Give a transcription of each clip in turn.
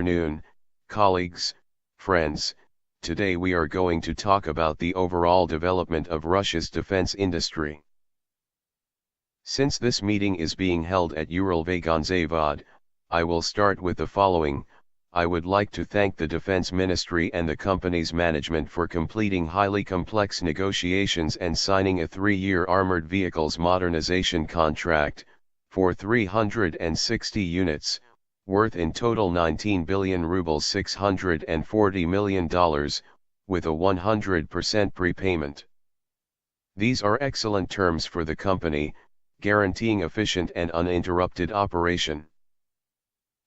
afternoon, colleagues, friends. Today we are going to talk about the overall development of Russia's defense industry. Since this meeting is being held at Uralvagonzavod, I will start with the following. I would like to thank the Defense Ministry and the company's management for completing highly complex negotiations and signing a 3-year armored vehicles modernization contract, for 360 units, worth in total 19 billion rubles $640 million, with a 100% prepayment. These are excellent terms for the company, guaranteeing efficient and uninterrupted operation.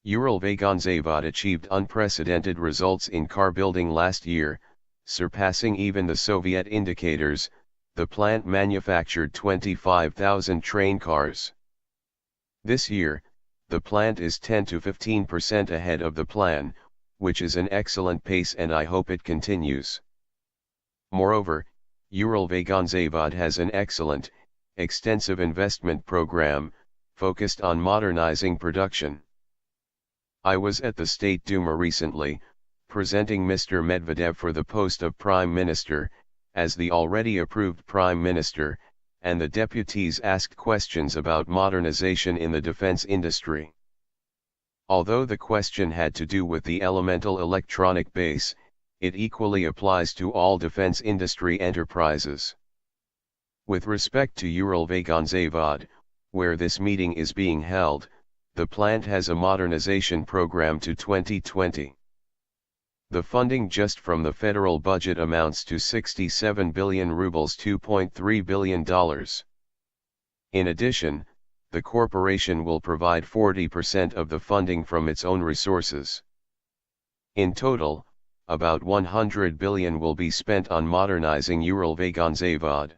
Uralvagonzavod achieved unprecedented results in car building last year, surpassing even the Soviet indicators. The plant manufactured 25,000 train cars. This year, the plant is 10 to 15% ahead of the plan, which is an excellent pace and I hope it continues. Moreover, Uralvagonzavod has an excellent, extensive investment program, focused on modernizing production. I was at the State Duma recently, presenting Mr. Medvedev for the post of Prime Minister, as the already approved Prime Minister, and the deputies asked questions about modernization in the defense industry. Although the question had to do with the elemental electronic base, it equally applies to all defense industry enterprises. With respect to Uralvagonzavod, where this meeting is being held, the plant has a modernization program to 2020. The funding just from the federal budget amounts to 67 billion rubles $2.3 billion. In addition, the corporation will provide 40% of the funding from its own resources. In total, about 100 billion will be spent on modernizing Uralvagonzavod.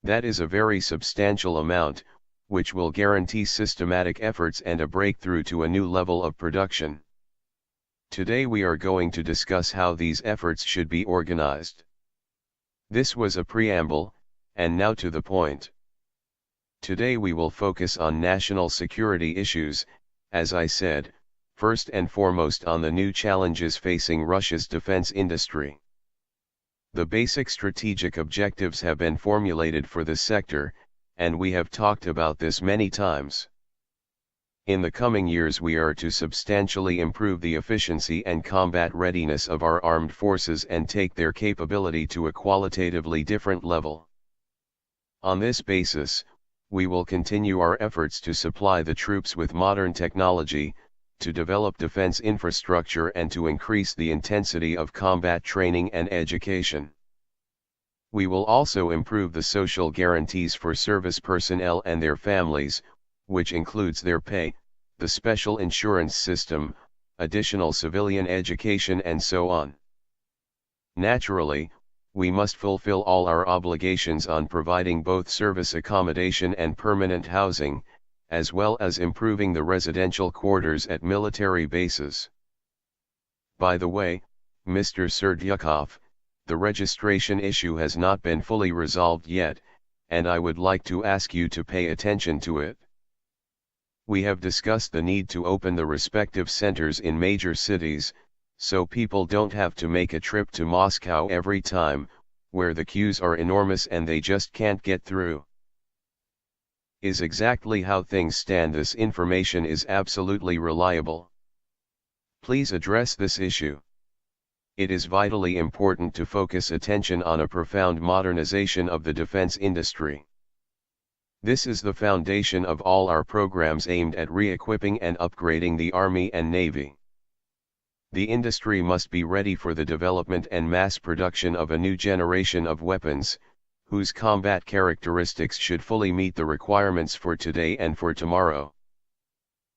That is a very substantial amount, which will guarantee systematic efforts and a breakthrough to a new level of production. Today we are going to discuss how these efforts should be organized. This was a preamble, and now to the point. Today we will focus on national security issues, as I said, first and foremost on the new challenges facing Russia's defense industry. The basic strategic objectives have been formulated for the sector, and we have talked about this many times. In the coming years we are to substantially improve the efficiency and combat readiness of our armed forces and take their capability to a qualitatively different level. On this basis, we will continue our efforts to supply the troops with modern technology, to develop defense infrastructure and to increase the intensity of combat training and education. We will also improve the social guarantees for service personnel and their families, which includes their pay, the special insurance system, additional civilian education and so on. Naturally, we must fulfill all our obligations on providing both service accommodation and permanent housing, as well as improving the residential quarters at military bases. By the way, Mr. Serdyukov, the registration issue has not been fully resolved yet, and I would like to ask you to pay attention to it. We have discussed the need to open the respective centers in major cities, so people don't have to make a trip to Moscow every time, where the queues are enormous and they just can't get through. Is exactly how things stand. This information is absolutely reliable. Please address this issue. It is vitally important to focus attention on a profound modernization of the defense industry. This is the foundation of all our programs aimed at re-equipping and upgrading the Army and Navy. The industry must be ready for the development and mass production of a new generation of weapons, whose combat characteristics should fully meet the requirements for today and for tomorrow.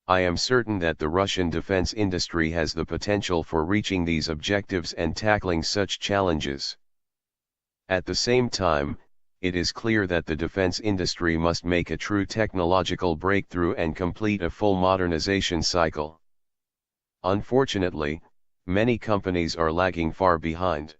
I am certain that the Russian defense industry has the potential for reaching these objectives and tackling such challenges. At the same time, it is clear that the defense industry must make a true technological breakthrough and complete a full modernization cycle. Unfortunately, many companies are lagging far behind.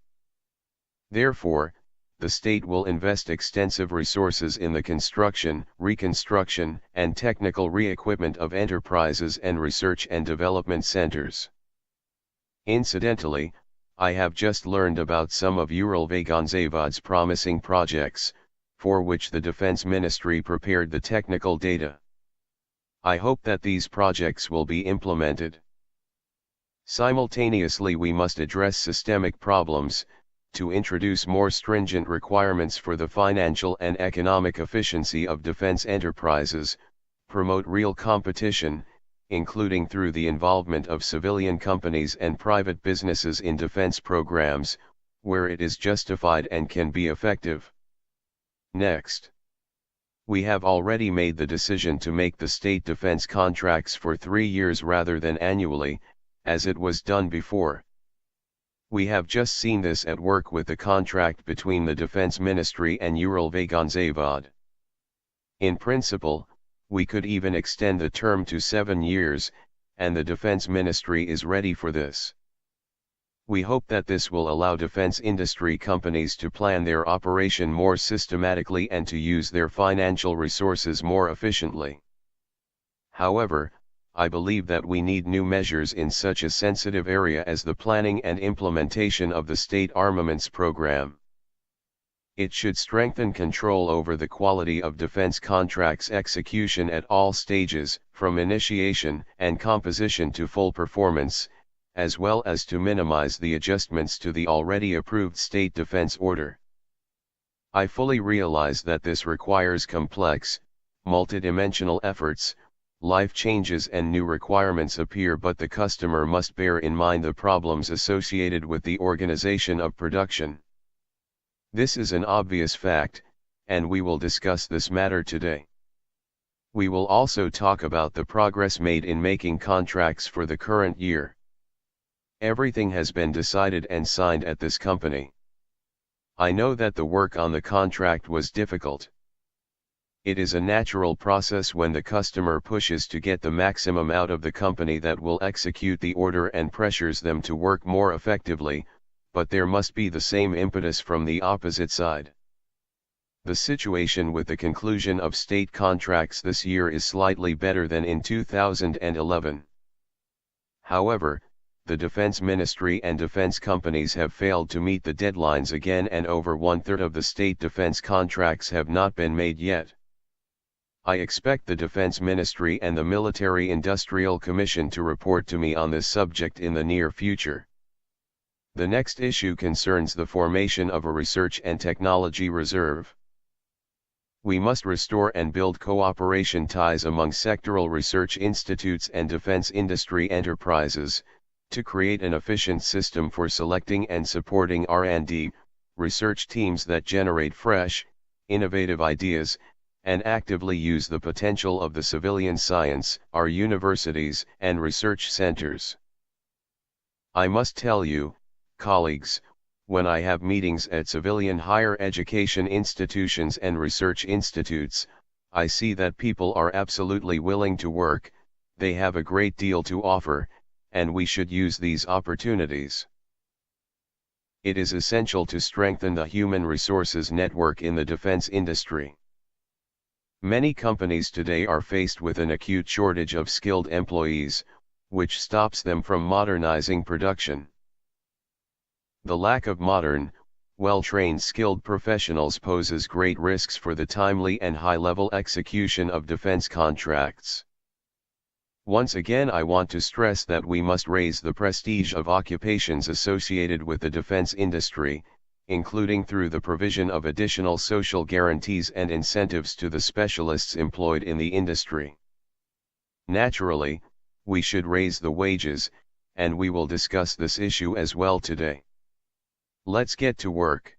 Therefore, the state will invest extensive resources in the construction, reconstruction, and technical re-equipment of enterprises and research and development centers. Incidentally, I have just learned about some of Uralvagonzavod's promising projects, for which the Defense Ministry prepared the technical data. I hope that these projects will be implemented. Simultaneously, we must address systemic problems, to introduce more stringent requirements for the financial and economic efficiency of defense enterprises, promote real competition, including through the involvement of civilian companies and private businesses in defense programs, where it is justified and can be effective. Next, we have already made the decision to make the state defense contracts for 3 years rather than annually, as it was done before. We have just seen this at work with the contract between the Defense Ministry and Uralvagonzavod. In principle, we could even extend the term to 7 years, and the Defense Ministry is ready for this. We hope that this will allow defense industry companies to plan their operation more systematically and to use their financial resources more efficiently. However, I believe that we need new measures in such a sensitive area as the planning and implementation of the state armaments program. It should strengthen control over the quality of defense contracts execution at all stages, from initiation and composition to full performance, as well as to minimize the adjustments to the already approved state defense order. I fully realize that this requires complex, multidimensional efforts. Life changes and new requirements appear, but the customer must bear in mind the problems associated with the organization of production. This is an obvious fact, and we will discuss this matter today. We will also talk about the progress made in making contracts for the current year. Everything has been decided and signed at this company. I know that the work on the contract was difficult. It is a natural process when the customer pushes to get the maximum out of the company that will execute the order and pressures them to work more effectively, but there must be the same impetus from the opposite side. The situation with the conclusion of state contracts this year is slightly better than in 2011. However, the Defense Ministry and defense companies have failed to meet the deadlines again, and over 1/3 of the state defense contracts have not been made yet. I expect the Defense Ministry and the Military Industrial Commission to report to me on this subject in the near future. The next issue concerns the formation of a research and technology reserve. We must restore and build cooperation ties among sectoral research institutes and defense industry enterprises, to create an efficient system for selecting and supporting R&D, research teams that generate fresh, innovative ideas, and actively use the potential of the civilian science, our universities and research centers. I must tell you, colleagues, when I have meetings at civilian higher education institutions and research institutes, I see that people are absolutely willing to work, they have a great deal to offer, and we should use these opportunities. It is essential to strengthen the human resources network in the defense industry. Many companies today are faced with an acute shortage of skilled employees, which stops them from modernizing production. The lack of modern, well-trained skilled professionals poses great risks for the timely and high-level execution of defense contracts. Once again, I want to stress that we must raise the prestige of occupations associated with the defense industry, including through the provision of additional social guarantees and incentives to the specialists employed in the industry. Naturally, we should raise the wages, and we will discuss this issue as well today. Let's get to work.